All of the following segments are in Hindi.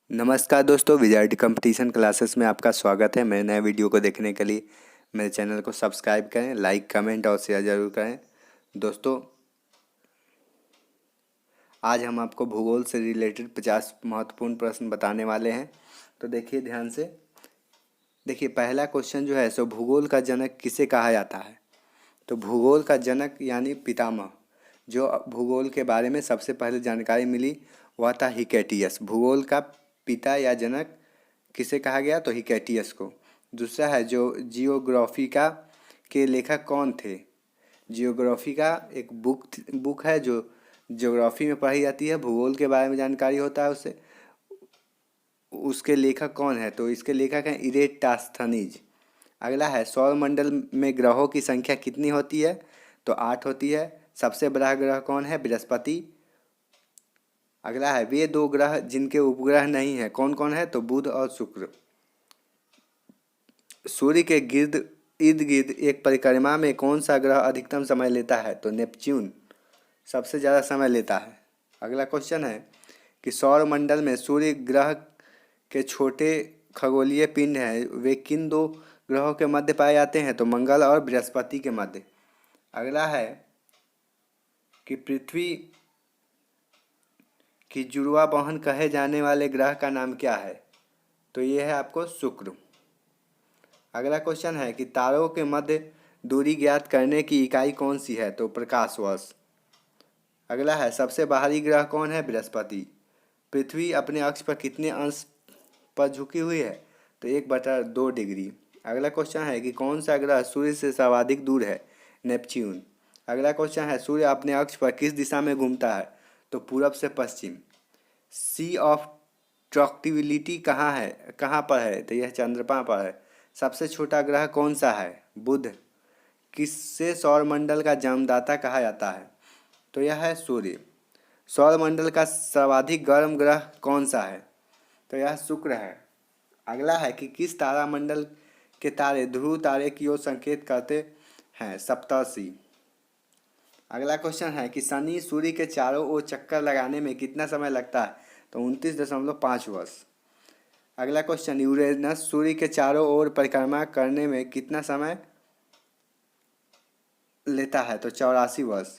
नमस्कार दोस्तों, विजय कंपटीशन क्लासेस में आपका स्वागत है। मेरे नए वीडियो को देखने के लिए मेरे चैनल को सब्सक्राइब करें, लाइक कमेंट और शेयर ज़रूर करें। दोस्तों, आज हम आपको भूगोल से रिलेटेड 50 महत्वपूर्ण प्रश्न बताने वाले हैं। तो देखिए ध्यान से। देखिए पहला क्वेश्चन जो है सो भूगोल का जनक किसे कहा जाता है। तो भूगोल का जनक यानी पितामह, जो भूगोल के बारे में सबसे पहले जानकारी मिली वह था हिकेटियस। भूगोल का पिता या जनक किसे कहा गया, तो हिकेटियस को। दूसरा है जो जियोग्राफिका के लेखक कौन थे। जियोग्राफी का एक बुक है जो ज्योग्राफी में पढ़ी जाती है, भूगोल के बारे में जानकारी होता है उससे। उसके लेखक कौन है, तो इसके लेखक हैं इरेटास्थनीज। अगला है सौरमंडल में ग्रहों की संख्या कितनी होती है, तो 8 होती है। सबसे बड़ा ग्रह कौन है, बृहस्पति। अगला है वे दो ग्रह जिनके उपग्रह नहीं है कौन कौन है, तो बुध और शुक्र। सूर्य के गिर्द इर्द गिर्द एक परिक्रमा में कौन सा ग्रह अधिकतम समय लेता है, तो नेपच्यून सबसे ज़्यादा समय लेता है। अगला क्वेश्चन है कि सौरमंडल में सूर्य ग्रह के छोटे खगोलीय पिंड हैं वे किन दो ग्रहों के मध्य पाए जाते हैं, तो मंगल और बृहस्पति के मध्य। अगला है कि पृथ्वी की जुड़वा बहन कहे जाने वाले ग्रह का नाम क्या है, तो ये है आपको शुक्र। अगला क्वेश्चन है कि तारों के मध्य दूरी ज्ञात करने की इकाई कौन सी है, तो प्रकाश वर्ष। अगला है सबसे बाहरी ग्रह कौन है, बृहस्पति। पृथ्वी अपने अक्ष पर कितने अंश पर झुकी हुई है, तो 1/2 डिग्री। अगला क्वेश्चन है कि कौन सा ग्रह सूर्य से सर्वाधिक दूर है, नेपच्यून। अगला क्वेश्चन है सूर्य अपने अक्ष पर किस दिशा में घूमता है, तो पूरब से पश्चिम। सी ऑफ ट्रॉक्टिबिलिटी कहाँ पर है, तो यह चंद्रमा पर है। सबसे छोटा ग्रह कौन सा है, बुध। किससे सौरमंडल का जन्मदाता कहा जाता है, तो यह है सूर्य। सौरमंडल का सर्वाधिक गर्म ग्रह कौन सा है, तो यह शुक्र है। अगला है कि किस तारामंडल के तारे ध्रुव तारे की ओर संकेत करते हैं, सप्तर्षि। अगला क्वेश्चन है कि शनि सूर्य के चारों ओर चक्कर लगाने में कितना समय लगता है, तो 29.5 वर्ष। अगला क्वेश्चन यूरेनस सूर्य के चारों ओर परिक्रमा करने में कितना समय लेता है, तो 84 वर्ष।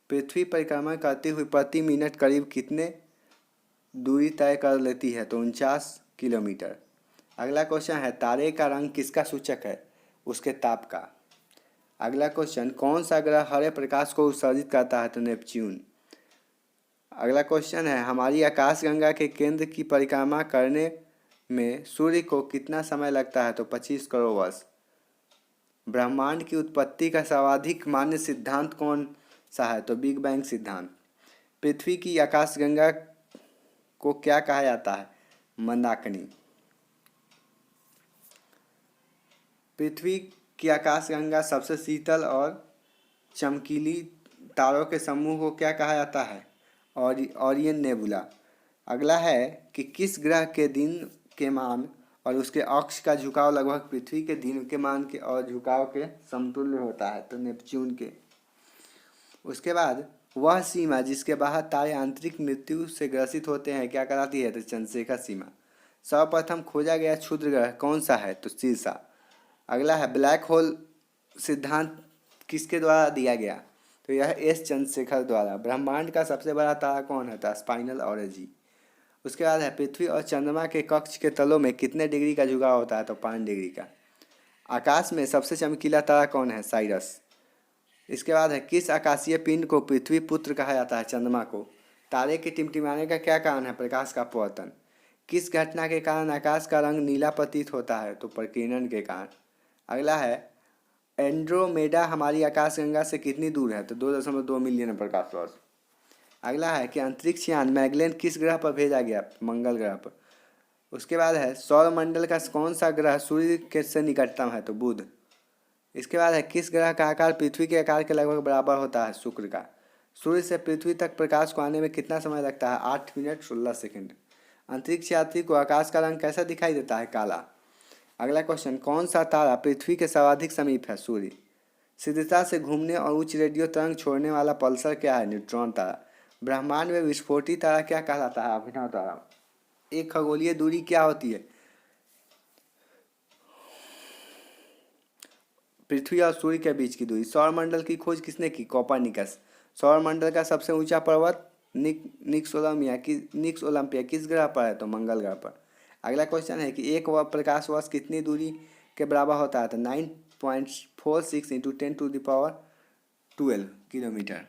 पृथ्वी परिक्रमा करती हुई प्रति मिनट करीब कितने दूरी तय कर लेती है, तो 49 किलोमीटर। अगला क्वेश्चन है तारे का रंग किसका सूचक है, उसके ताप का। अगला क्वेश्चन कौन सा ग्रह हरे प्रकाश को उत्सर्जित करता है, तो नेपच्यून। अगला क्वेश्चन है हमारी आकाशगंगा के केंद्र की परिक्रमा करने में सूर्य को कितना समय लगता है, तो 25 करोड़ वर्ष। ब्रह्मांड की उत्पत्ति का सर्वाधिक मान्य सिद्धांत कौन सा है, तो बिग बैंग सिद्धांत। पृथ्वी की आकाशगंगा को क्या कहा जाता है, मंदाकिनी। पृथ्वी की आकाशगंगा सबसे शीतल और चमकीली तारों के समूह को क्या कहा जाता है, और ओरियन नेबुला। अगला है कि किस ग्रह के दिन के मान और उसके अक्ष का झुकाव लगभग पृथ्वी के दिन के मान के और झुकाव के समतुल्य होता है, तो नेपच्यून के। उसके बाद वह सीमा जिसके बाहर तारे आंतरिक मृत्यु से ग्रसित होते हैं क्या कहलाती है, तो चंद्रशेखर सीमा। सर्वप्रथम खोजा गया क्षुद्र ग्रह कौन सा है, तो शीर्षा। अगला है ब्लैक होल सिद्धांत किसके द्वारा दिया गया, तो यह एस चंद्रशेखर द्वारा। ब्रह्मांड का सबसे बड़ा तारा कौन है, स्पाइनल ऑरेंजी। उसके बाद है पृथ्वी और चंद्रमा के कक्ष के तलों में कितने डिग्री का झुकाव होता है, तो 5 डिग्री का। आकाश में सबसे चमकीला तारा कौन है, साइरस। इसके बाद है किस आकाशीय पिंड को पृथ्वी पुत्र कहा जाता है, चंद्रमा को। तारे के टिमटिमाने का क्या कारण है, प्रकाश का अपवर्तन। किस घटना के कारण आकाश का रंग नीला प्रतीत होता है, तो प्रकीर्णन के कारण। अगला है एंड्रोमेडा हमारी आकाशगंगा से कितनी दूर है, तो 2.2 मिलियन प्रकाश वर्ष। अगला है कि अंतरिक्ष यान मैगलेन किस ग्रह पर भेजा गया, मंगल ग्रह पर। उसके बाद है सौरमंडल का कौन सा ग्रह सूर्य के से निकटतम है, तो बुध। इसके बाद है किस ग्रह का आकार पृथ्वी के आकार के लगभग बराबर होता है, शुक्र का। सूर्य से पृथ्वी तक प्रकाश को आने में कितना समय लगता है, 8 मिनट 16 सेकंड। अंतरिक्ष यात्री को आकाश का रंग कैसा दिखाई देता है, काला। अगला क्वेश्चन कौन सा तारा पृथ्वी के सर्वाधिक समीप है, सूर्य। शीघ्रता से घूमने और उच्च रेडियो तरंग छोड़ने वाला पल्सर क्या है, न्यूट्रॉन तारा। ब्रह्मांड में विस्फोटी तारा क्या कहलाता है, अभिनव तारा। एक खगोलीय दूरी क्या होती है? पृथ्वी और सूर्य के बीच की दूरी। सौरमंडल की खोज किसने की? कोपरनिकस। सौरमंडल का सबसे ऊंचा पर्वत निक्स ओलंपिया किस ग्रह पर है? तो मंगल ग्रह पर। अगला क्वेश्चन है कि एक प्रकाश वर्ष कितनी दूरी के बराबर होता है? तो 9.46 × 10⁻12 किलोमीटर।